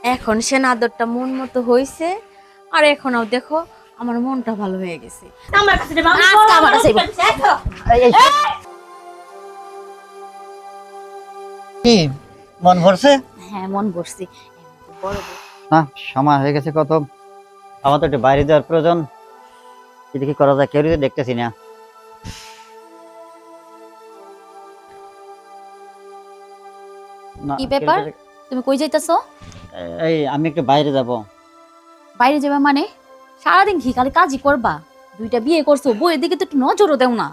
এখন সে আদরটা মন মতো হইছে। আর এখনও দেখো আমার মনটা ভালো হয়ে গেছে। আমার কাছে দেবা, আমি আজকে আমার কাছে বড় দেখো। এই কি মন ভরছে হ্যাঁ, মন বসছি। বড় বউ, না? সময় হয়ে গেছে কত, আমার তো একটু বাইরে যাওয়ার প্রয়োজন। কি দেখি করা যায়, কেউ দেখতেছি না। না, কি ব্যাপার? তুমি কই যাইতাছো? এই আমি একটু বাইরে যাব। বাইরে যাবা মানে? সারাদিন কি খালি কাজই করবা? দুইটা বিয়ে করছো, বউয়ের দিকে তো একটু নজরও দেও না।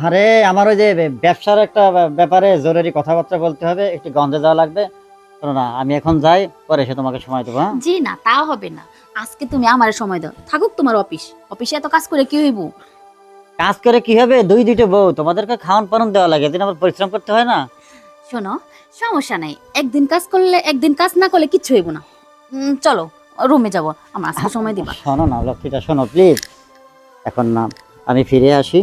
আরে আমার ওই যে ব্যবসার একটা ব্যাপারে জরুরি কথাবার্তা বলতে হবে, একটু গঞ্জে যাওয়া লাগবে। শোনো না, আমি এখন যাই, পরে এসে তোমাকে সময় দেবো। হ্যাঁ, জি না, তা হবে না। আজকে তুমি আমার সময় দাও, থাকুক তোমার অফিসে এত কাজ করে কি হইব? কাজ করে কি হবে? দুইটা বউ, তোমাদেরকে খাওয়ান পালন দেওয়া লাগে, এদিন আবার পরিশ্রম করতে হয় না? শোনো, সমস্যা নাই, একদিন কাজ করলে একদিন কাজ না করলে কিচ্ছু হইব না। চলো রুমে যাব, আমার আজকে সময় দিবা। শোনো না লক্ষ্মীটা, শোনো প্লিজ। এখন না, আমি ফিরে আসি,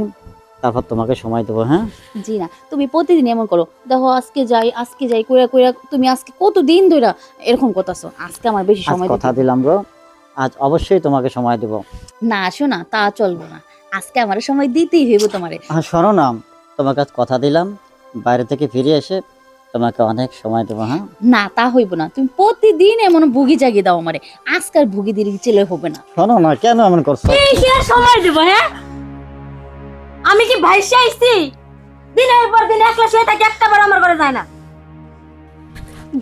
তারপর তোমাকে সময় দেবো। হ্যাঁ, জি না, তুমি প্রতিদিন এমন করো, দেখো আজকে যাই কইরা কইরা তুমি আজকে কতদিন ধরে এরকম করতেছো। আজকে আমার বেশি আজ সময় কথা দিতে দিলাম গো, আজ অবশ্যই তোমাকে সময় দেবো। না। শোনা, তা চলবো না, আজকে আমার সময় দিতেই হইব তোমারে। আর শোনো না, তোমাকে আজ কথা দিলাম, বাইরে থেকে ফিরে এসে তোমাকে অনেক সময় দেবো। হ্যাঁ, না, তা হইব না, তুমি প্রতিদিন এমন ভুগি জাগিয়ে দাও আমারে। আজকাল ভুগি দিয়ে চলে হবে না। শোনো না, কেন এমন করছো? এই কি আর সময় দেব? হ্যাঁ, আমি কি ভাইসে আইছি? দিনের পর দিন একলা শুয়ে থাকি, একটা বার আমার ঘরে যায় না।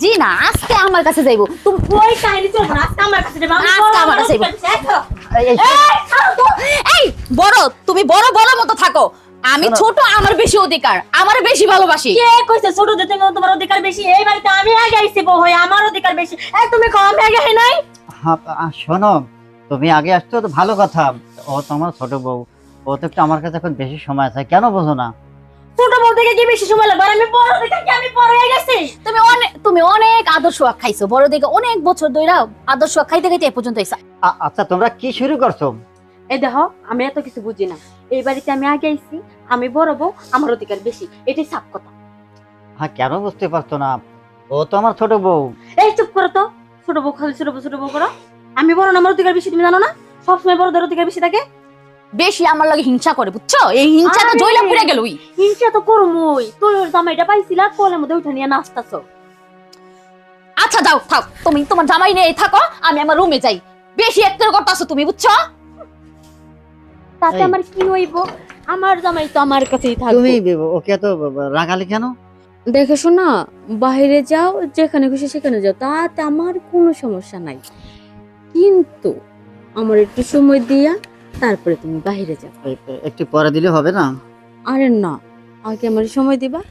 জি না, আজকে আমার কাছে যাইবো তুমি। ওই কাহিনী চলবে না, আজকে আমার কাছে দেবা, আমি আজকে আমার কাছে দেখো। এই, এই বড়, তুমি বড় বড় মতো থাকো। আমি শোনো। ছোট, আমার বেশি অধিকার, আমার বেশি ভালোবাসি। কে কইছে ছোট যে তুমি তোমার অধিকার বেশি? এই বাড়িতে আমি আগে আইছি, বউ হয়ে আমার অধিকার বেশি। এই তুমি কম আমি আগে হই নাই? শোনো, তুমি আগে আসছো তো ভালো কথা, ও তো আমার ছোট বউ, ও তো একটু আমার কাছে এখন বেশি সময় আছে, কেন বোঝো না? ছোট বউ থেকে কি বেশি সময় লাগবে? আর আমি বড় থেকে কি আমি বড় হয়ে গেছি? তুমি অনেক আদর্শ খাইছো, বড় দিকে অনেক বছর ধরে আদর্শ খাইতে খাইতে এ পর্যন্ত আইছা। আচ্ছা, তোমরা কি শুরু করছো? এই দেখো, আমি এত কিছু বুঝি না। এই বাড়িতে আমি আগে আইছি, আমি বড় বউ, আমার অধিকার বেশি, এটাই সাফ কথা। হ্যাঁ, কেন বুঝতে পারছো না? ও তো আমার ছোট বউ। এই চুপ করো তো। ছোট বউ খালি ছোট বউ করো। আমি বড় না, আমার অধিকার বেশি, তুমি জানো না? সবসময় বড়দের অধিকার বেশি থাকে। বেশি আমার লাগে হিংসা করে, বুঝছো? এই হিংসাটা আরে, জইলা পুড়ে গেল। হিংসা তো করমই। তোর জামাইটা পাইছিলা, কোলের মধ্যে উঠে নিয়ে নাচতাছো। আচ্ছা যাও, থাক, তুমি তোমার জামাই নিয়ে থাকো, আমি আমার রুমে যাই। বেশি একটা করতেছো তুমি, বুঝছো? তাতে এই। আমার কি হইব? আমার জামাই তো আমার কাছেই তুমি থাকবে। ওকে তো রাগালে কেন? দেখে শোনা, বাইরে যাও, যেখানে খুশি সেখানে যাও, তাতে আমার কোনো সমস্যা নাই। কিন্তু আমার একটু সময় দিয়া তারপরে তুমি বাইরে যাও। একটু পরে দিলে হবে না? আরে না, আগে আমার সময় দিবা,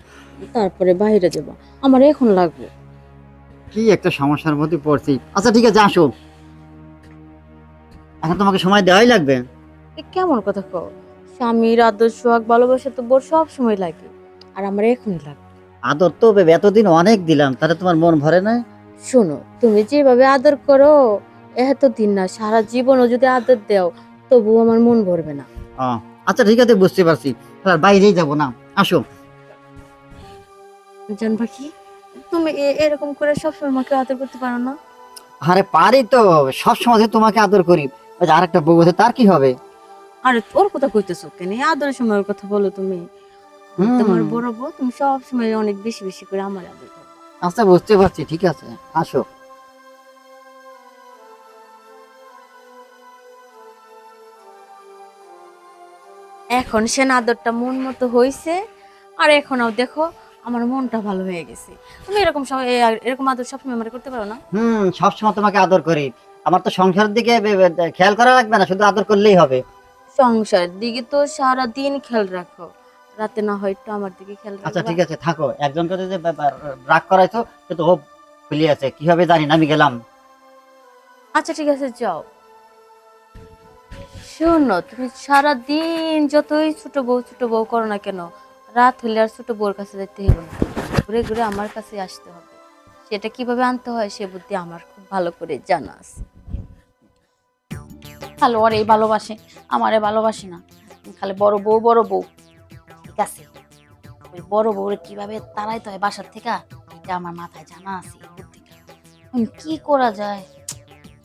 তারপরে বাইরে যাবা। আমার এখন লাগবে। কি একটা সমস্যার মধ্যে পড়ছি। আচ্ছা ঠিক আছে, আসো, এখন তোমাকে সময় দেওয়াই লাগবে। এ কেমন কথা কও? স্বামীর আদর সোহাগ ভালোবাসা তো বোর সব সময় লাগে, আর আমার এখনই লাগবে। আদর তো এতদিন অনেক দিলাম, তাহলে তোমার মন ভরে না? শোনো, তুমি যেভাবে আদর করো, এতদিন না, সারা জীবনও যদি আদর দেও, তবু আমার মন ভরবে না। আচ্ছা ঠিক আছে, বুঝতে পারছি, তাহলে আর বাইরেই যাবো না, আসো। জানবা কি, তুমি এরকম করে সবসময় আমাকে আদর করতে পারো না? আরে পারি তো, সবসময় যে তোমাকে আদর করি, ওই যে আরেকটা বউ আছে, তার কি হবে? আরে ওর কথা কইতেছো কেন? এই আদরের সময়ের কথা বলো তুমি। হুম। তোমার বড় বউ, তুমি সব সময় অনেক বেশি বেশি করে আমার আদর করো। আচ্ছা বুঝতে পারছি, ঠিক আছে, আসো। এখন সে আদরটা মন মতো হইছে। আর এখনও দেখো আমার মনটা ভালো হয়ে গেছে। তুমি এরকম এরকম আদর সবসময় আমার করতে পারো না? সবসময় তোমাকে আদর করি, আমার তো সংসারের দিকে খেয়াল করা লাগবে না, শুধু আদর করলেই হবে। সংসারের দিকে তো সারা দিন খেয়াল রাখো, রাতে না হয় একটু আমার দিকে খেয়াল আচ্ছা রাখো। ঠিক আছে, থাকো, একজনকে যে রাগ করাইছো, সে তো হোপ ভুলি আছে, কি হবে জানি না, আমি গেলাম। আচ্ছা ঠিক আছে, যাও। শোনো, তুমি সারা দিন যতই ছোট বউ করো না কেন, রাত হলে আর ছোট বউর কাছে যেতে হবে না, ঘুরে ঘুরে আমার কাছে আসতে হবে। সেটা কিভাবে আনতে হয় সে বুদ্ধি আমার খুব ভালো করে জানা আছে। খালি ওরে ভালোবাসে, আমারে ভালোবাসে না। খালি বড় বউ বড় বউ। ঠিক আছে, ওই বড় বউরে কিভাবে তাড়াইতে হয় বাসার থেকে, এটা আমার মাথায় জানা আছে, এই বুদ্ধিটা। কি করা যায়,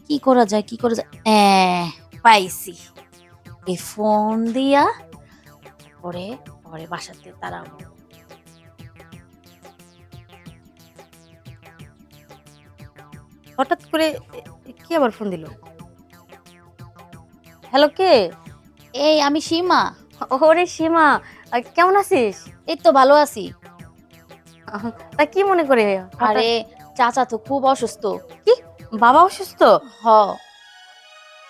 কি করা যায়, কি করা যায়? পাইছি। এই ফোন দিয়া পরে পরে বাসাতে তাড়াবো। হঠাৎ করে কি আবার ফোন দিল? হ্যালো, কে? এই আমি সীমা। ওরে সীমা, কেমন আছিস? এই তো ভালো আছি। তা কি মনে করে? আরে চাচা তো খুব অসুস্থ। কি, বাবা অসুস্থ? হ,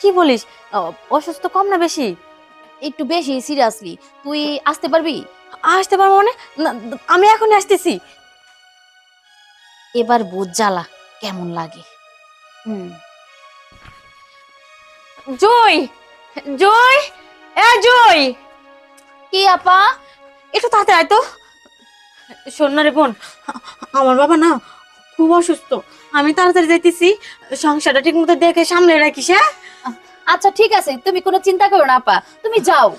কি বলিস? অসুস্থ কম না বেশি? একটু বেশি সিরিয়াসলি। তুই আসতে পারবি? আসতে পারবো মানে? না, আমি এখনই আসতেছি। এবার বুঝ জ্বালা কেমন লাগে। জয়, জয়, জয়, কি আপা? একটু তাড়াতাড়ি আয় তো। শোন না রে বোন, আমার বাবা না খুব অসুস্থ। আমি তাড়াতাড়ি যাইতেছি, সংসারটা ঠিক মতো দেখে সামনে রাখিস। হ্যাঁ, আচ্ছা ঠিক আছে, তুমি কোনো চিন্তা করো না আপা, তুমি যাও।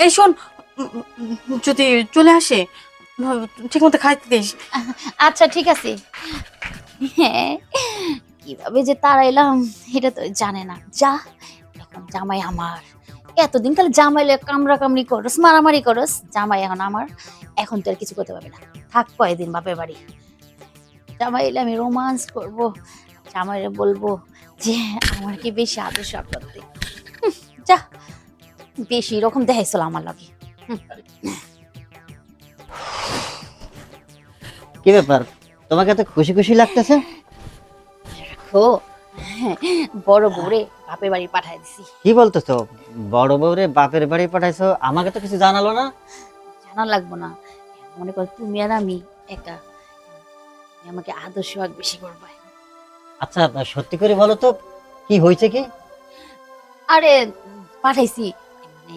এই শোন, যদি চলে আসে ঠিক মতো খাইতে দিস। আচ্ছা ঠিক আছে। হ্যাঁ, কিভাবে যে তাড়াইলাম এটা তো জানে না। যা, এখন জামাই আমার। এতদিন কালে জামাইলে কামড়া কামড়ি করস, মারামারি করস, জামাই এখন আমার। এখন তো আর কিছু করতে পারবে না। থাক কয়েকদিন বাপের বাড়ি। জামাই এলে আমি রোমান্স করব, জামাইরে বলবো যে আমার কি বেশি আদর্শ করতে। যা, বেশি রকম দেখাইছিল আমার লাগে। কি ব্যাপার, তোমাকে এত খুশি খুশি লাগতেছে? ও হ্যাঁ, বড় বউরে বাপের বাড়ি পাঠাই দিছি। কি বলতেছো? বড় বউরে বাপের বাড়ি পাঠাইছো? আমাকে তো কিছু জানালো না। জানা লাগবো না, মনে কর তুমি আর আমি একা, তুমি আমাকে আদর্শ বেশি করবে। আচ্ছা, সত্যি করে বলো তো, কি হয়েছে কি? আরে পাঠাইছি, মানে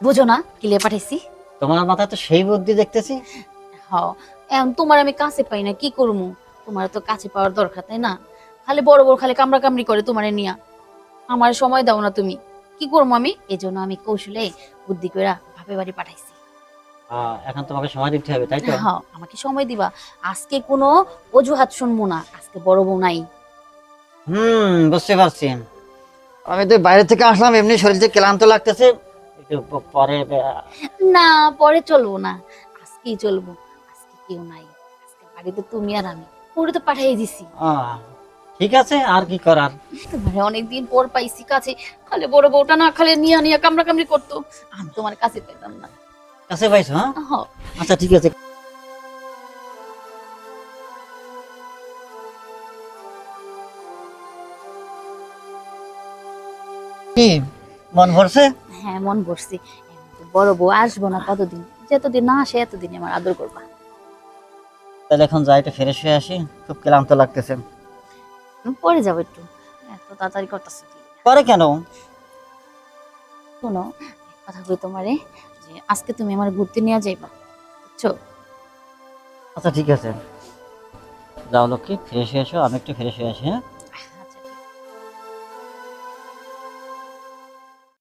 বুঝো না কিলে পাঠাইছি। তোমার মাথায় তো সেই বুদ্ধি দেখতেছি। হ, এখন তোমার আমি কাছে পাই না, কি করবো? তোমার তো কাছে পাওয়ার দরকার, তাই না? খালি বড় বড় খালি কামড়া কামড়ি করে তোমারে নিয়া। আমার সময় দাও না তুমি, কি করবো আমি? এই জন্য আমি কৌশলে বুদ্ধি করে বাপের বাড়ি পাঠাইছি। এখন তোমাকে সময় দিতে হবে, তাই তো? হ্যাঁ, আমাকে সময় দিবা। আজকে কোনো অজুহাত শুনবো না, আজকে বড় বউ নাই। বুঝতে পারছি। আমি তো বাইরে থেকে আসলাম, এমনি শরীরটা ক্লান্ত লাগতেছে, একটু পরে না, পরে চলবো না, আজকেই চলবো। আজকে কেউ নাই, আজকে বাড়িতে তুমি আর আমি। পুরো তো পাঠিয়ে দিছি। ঠিক আছে, আর কি করার। তোমার অনেকদিন পর পাইছি কাছে। খালি বড় বউটা না খালি নিয়া নিয়া কামড়া কামড়ি করতো, আমি তোমার কাছে পেতাম না। কাছে পাইছো? হ্যাঁ, হ্যাঁ, আচ্ছা ঠিক আছে। কি মন ভরছে? হ্যাঁ মন ভরছি। বড় বউ আসবো না কতদিন, যতদিন না আসে এতদিন আমার আদর করবা। তাহলে এখন যাই, একটু ফ্রেশ হয়ে আসি, খুব ক্লান্ত লাগতেছে। পরে যাবো একটু, এত তাড়াতাড়ি করতেছে কি? পরে কেন? শোনো, এক কথা কই তোমারে, যে আজকে তুমি আমার ঘুরতে নিয়ে যাইবা, বুঝছো? আচ্ছা ঠিক আছে, যাও লক্ষ্মী, ফ্রেশ হয়ে এসো, আমি একটু ফ্রেশ হয়ে আসি। হ্যাঁ।